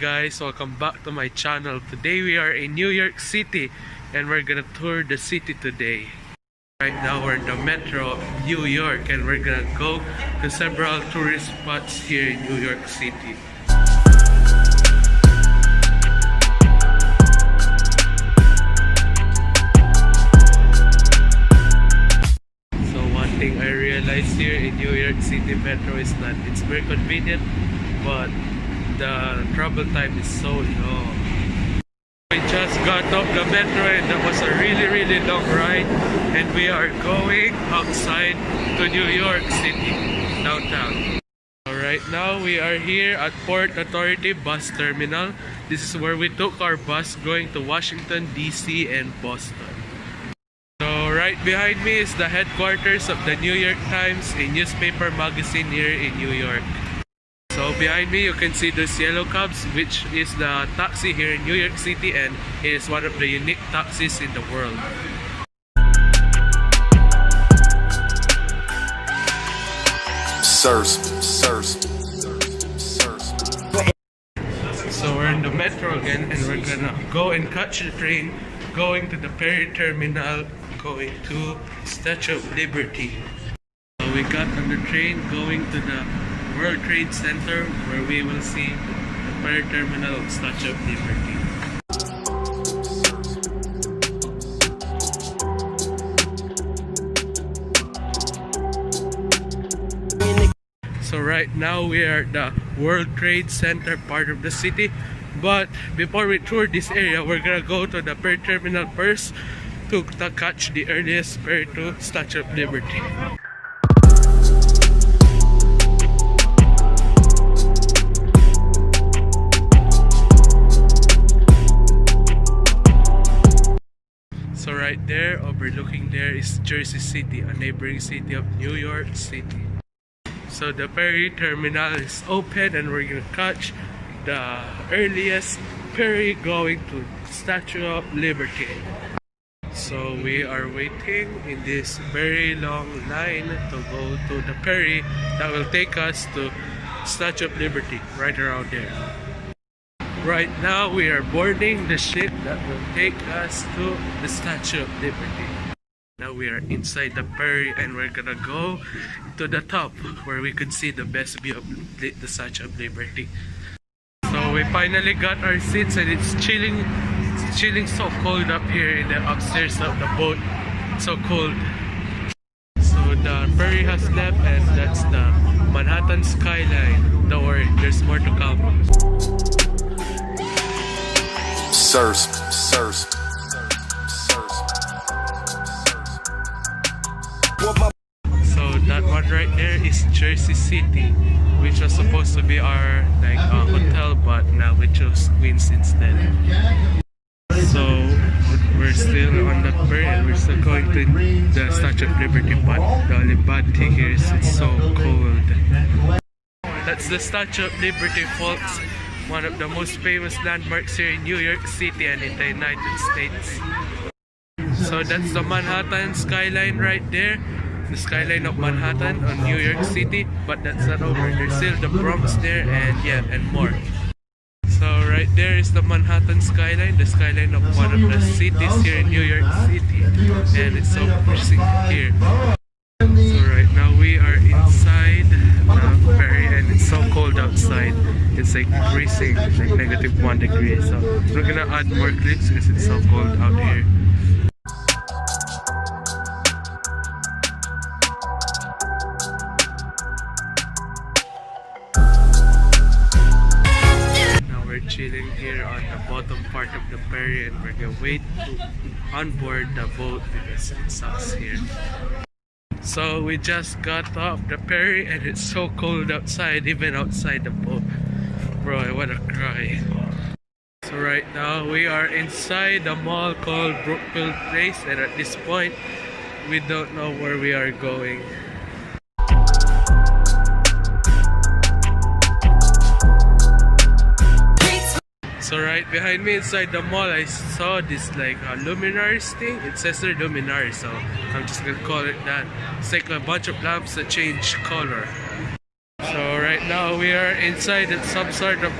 guys, welcome back to my channel. Today we are in New York City and we're gonna tour the city today. Right now we're in the metro of New York and we're gonna go to several tourist spots here in New York City. So one thing I realized here in New York City metro is that it's very convenient, but the travel time is so long. We just got off the metro and that was a really long ride, and we are going outside to New York City downtown. So right now we are here at Port Authority Bus Terminal. This is where we took our bus going to Washington DC and Boston. So right behind me is the headquarters of the New York Times, a newspaper magazine here in New York. So behind me you can see those yellow cabs, which is the taxi here in New York City, and it is one of the unique taxis in the world. So we're in the metro again and we're gonna go and catch the train going to the Perry Terminal, going to Statue of Liberty. So we got on the train going to the World Trade Center, where we will see the Perry Terminal of Statue of Liberty. So right now we are at the World Trade Center part of the city, but before we tour this area, we're gonna go to the Perry Terminal first to catch the earliest ferry to Statue of Liberty. So right there, overlooking there is Jersey City, a neighboring city of New York City. So the Perry Terminal is open and we're gonna catch the earliest ferry going to Statue of Liberty. So we are waiting in this very long line to go to the ferry that will take us to Statue of Liberty, right around there. Right now we are boarding the ship that will take us to the Statue of Liberty. Now we are inside the ferry and we're gonna go to the top where we could see the best view of the Statue of Liberty. So we finally got our seats and it's chilling so cold up here in the upstairs of the boat. It's so cold. So the ferry has left and that's the Manhattan skyline. Don't worry, there's more to come. So that one right there is Jersey City, which was supposed to be our hotel, but now we chose Queens instead. So we're still on the ferry and we're still going to the Statue of Liberty, but the only bad thing here is it's so cold. That's the Statue of Liberty, folks. One of the most famous landmarks here in New York City and in the United States. So that's the Manhattan skyline right there. The skyline of Manhattan on New York City, but that's not over. There's still the Bronx there and more. So right there is the Manhattan skyline, the skyline of one of the cities here in New York City, and it's so freezing here. So right now we are inside the ferry and it's so cold outside. It's like freezing, like -1 degree. So we're gonna add more clips because it's so cold out here. Now we're chilling here on the bottom part of the ferry and we're gonna wait to onboard the boat because it sucks here. So we just got off the ferry and it's so cold outside, even outside the boat. Bro, I wanna cry. So right now we are inside the mall called Brookfield Place, and at this point we don't know where we are going. So right behind me inside the mall, I saw this like luminaries thing. It says they're luminaries, so I'm just gonna call it that. It's like a bunch of lamps that change color. So right now we are inside some sort of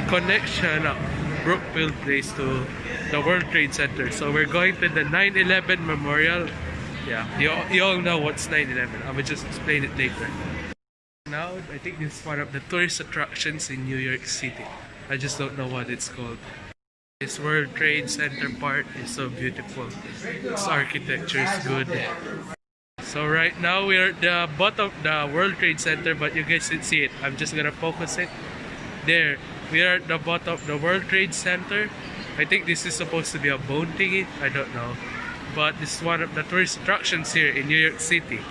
connection of Brookfield Place to the World Trade Center. So we're going to the 9/11 Memorial. Yeah, you all know what's 9/11. I will just explain it later. Now, I think this is one of the tourist attractions in New York City. I just don't know what it's called. This World Trade Center part is so beautiful. Its architecture is good. So right now we're at the bottom of the World Trade Center, but you guys can see it. I'm just gonna focus it. There, we are at the bottom of the World Trade Center. I think this is supposed to be a bone thingy. I don't know. But this is one of the tourist attractions here in New York City.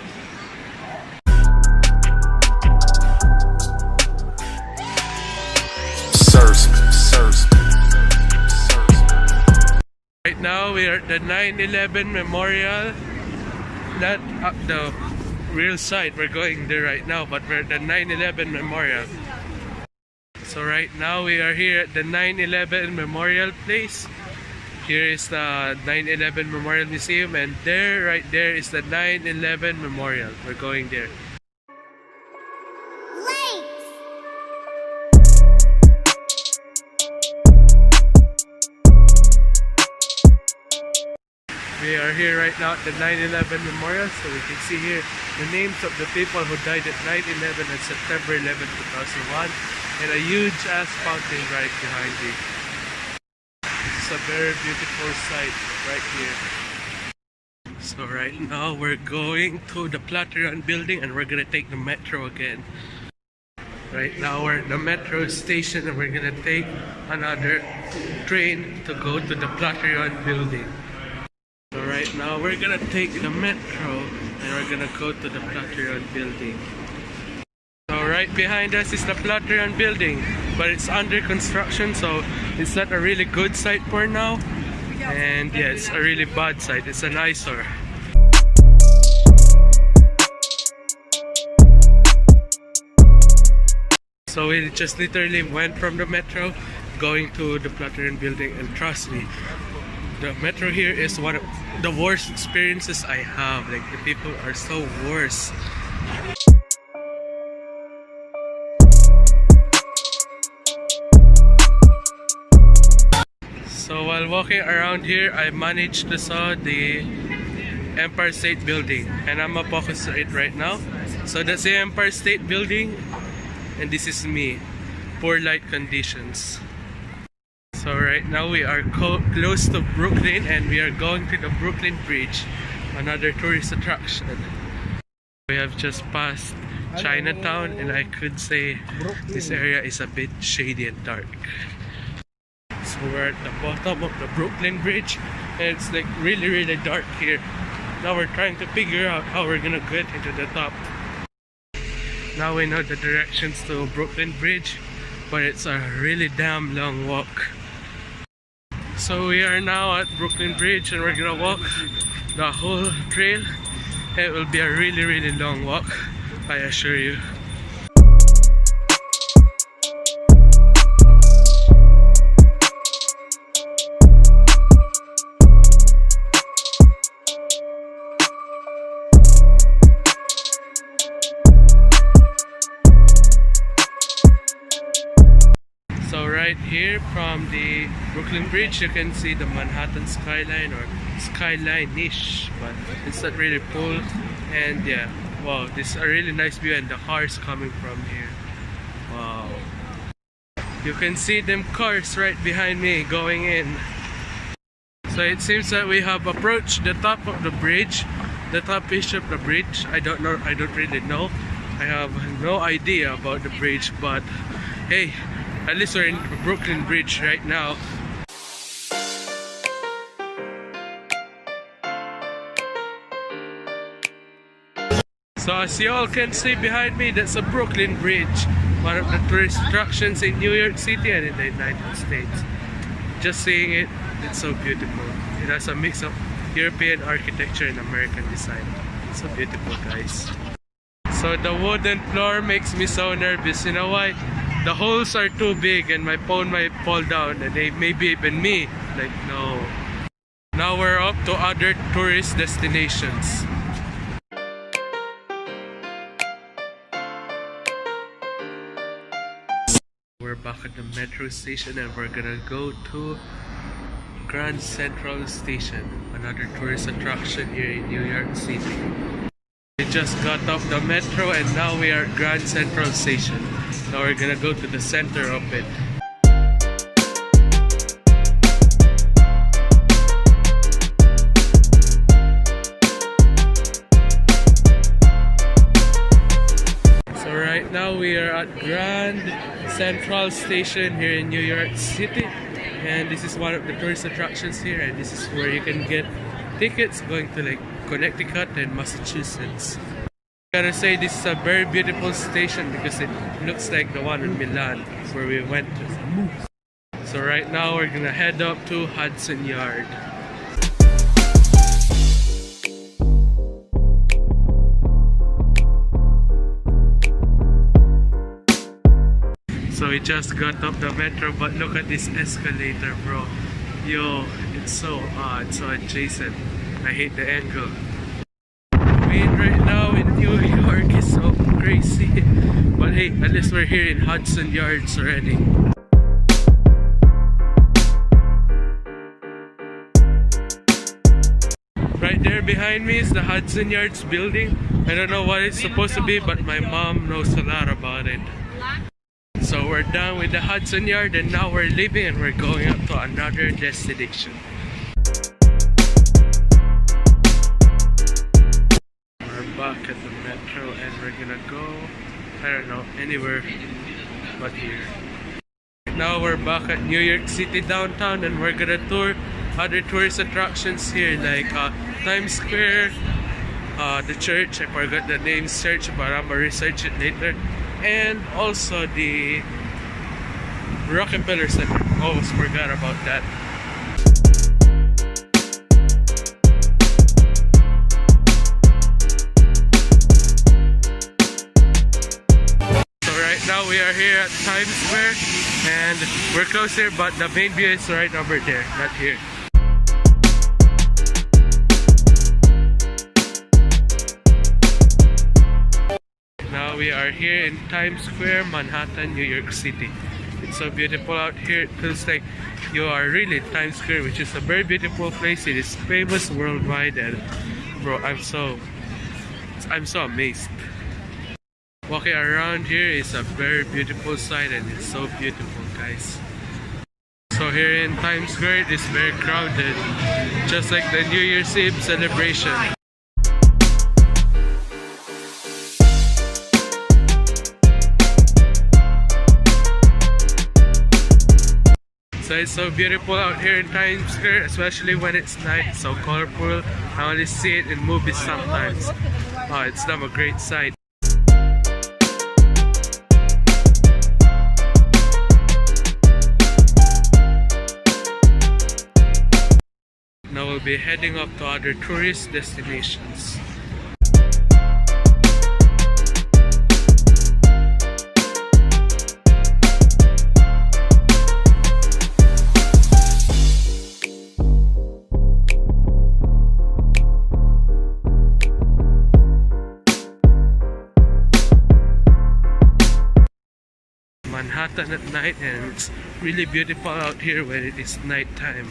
Right now we are at the 9/11 Memorial. Not the real site, we're going there right now, but we're at the 9/11 Memorial. So right now we are here at the 9/11 Memorial Place. Here is the 9/11 Memorial Museum, and there, right there, is the 9/11 Memorial. We're going there. We are here right now at the 9/11 Memorial, so we can see here the names of the people who died at 9/11 on September 11, 2001, and a huge ass fountain right behind me. It's a very beautiful sight right here. So right now we're going to the Flatiron Building, and we're gonna take the metro again. Right now we're at the metro station, and we're gonna take another train to go to the Flatiron Building. So right now we're gonna take the metro and we're gonna go to the Flatiron Building. So right behind us is the Flatiron Building, but it's under construction, so it's not a really good site for now. And yeah, it's a really bad site. It's an eyesore. So we just literally went from the metro going to the Flatiron Building, and trust me, the metro here is one of the worst experiences I have. Like, the people are so worse. So while walking around here, I managed to saw the Empire State Building, and I'm gonna focus on it right now. So that's the Empire State Building, and this is me. Poor light conditions. So right now we are close to Brooklyn, and we are going to the Brooklyn Bridge, another tourist attraction. We have just passed Chinatown, and I could say this area is a bit shady and dark. So we're at the bottom of the Brooklyn Bridge, and it's like really dark here. Now we're trying to figure out how we're gonna get into the top. Now we know the directions to Brooklyn Bridge, but it's a really damn long walk. So we are now at Brooklyn Bridge, and we're gonna walk the whole trail. It will be a really long walk, I assure you. Right here from the Brooklyn Bridge, you can see the Manhattan skyline, or skyline-ish, but it's not really full. And yeah, wow, this is a really nice view, and the cars coming from here. Wow, you can see them cars right behind me going in. So it seems that we have approached the top of the bridge, the top edge of the bridge. I don't know, I don't really know. I have no idea about the bridge, but hey, at least we're in the Brooklyn Bridge right now. So as you all can see behind me, that's a Brooklyn Bridge, one of the tourist attractions in New York City and in the United States. Just seeing it, it's so beautiful. It has a mix of European architecture and American design. It's so beautiful, guys. So the wooden floor makes me so nervous. You know why? The holes are too big and my phone might fall down, and maybe even me. Like, no. Now we're up to other tourist destinations. We're back at the metro station and we're gonna go to Grand Central Station, another tourist attraction here in New York City. We just got off the metro and now we are at Grand Central Station. Now we're gonna go to the center of it. So right now we are at Grand Central Station here in New York City. And this is one of the tourist attractions here, and this is where you can get tickets going to like Connecticut and Massachusetts. I gotta say this is a very beautiful station because it looks like the one in Milan where we went to. So right now we're gonna head up to Hudson Yard. So we just got off the metro, but look at this escalator, bro. Yo, it's so adjacent. I hate the angle. The wind right now in New York is so crazy. But hey, at least we're here in Hudson Yards already. Right there behind me is the Hudson Yards building. I don't know what it's supposed to be, but my mom knows a lot about it. So we're done with the Hudson Yard and now we're leaving and we're going up to another destination. We're back at the metro and we're gonna go, I don't know, anywhere but here. Now we're back at New York City downtown and we're gonna tour other tourist attractions here like Times Square, the church, I forgot the name church but I'm gonna research it later. And also the Rockefeller Center. Almost forgot about that. So right now we are here at Times Square and we're close here, but the main view is right over there, not here. We are here in Times Square, Manhattan, New York City. It's so beautiful out here. It feels like you are really in Times Square, which is a very beautiful place. It is famous worldwide, and bro, I'm so amazed. Walking around here is a very beautiful sight, and it's so beautiful, guys. So here in Times Square, it is very crowded, just like the New Year's Eve celebration. So it's so beautiful out here in Times Square, especially when it's night. It's so colorful. I only see it in movies sometimes. Oh, it's not a great sight. Now we'll be heading up to other tourist destinations. Manhattan at night, and it's really beautiful out here when it is nighttime.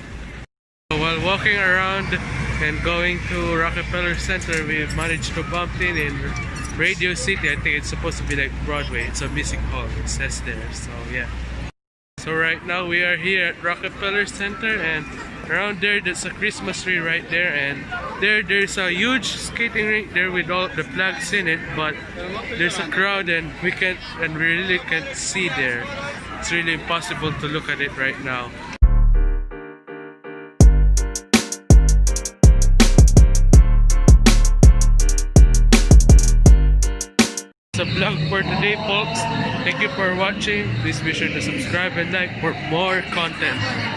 So while walking around and going to Rockefeller Center, we managed to bump in Radio City. I think it's supposed to be like Broadway. It's a music hall, it says there. So yeah. So right now we are here at Rockefeller Center, and around there there's a Christmas tree right there, and there's a huge skating rink there with all the flags in it, but there's a crowd and we really can't see there. It's really impossible to look at it right now. It's a vlog for today, folks. Thank you for watching. Please be sure to subscribe and like for more content.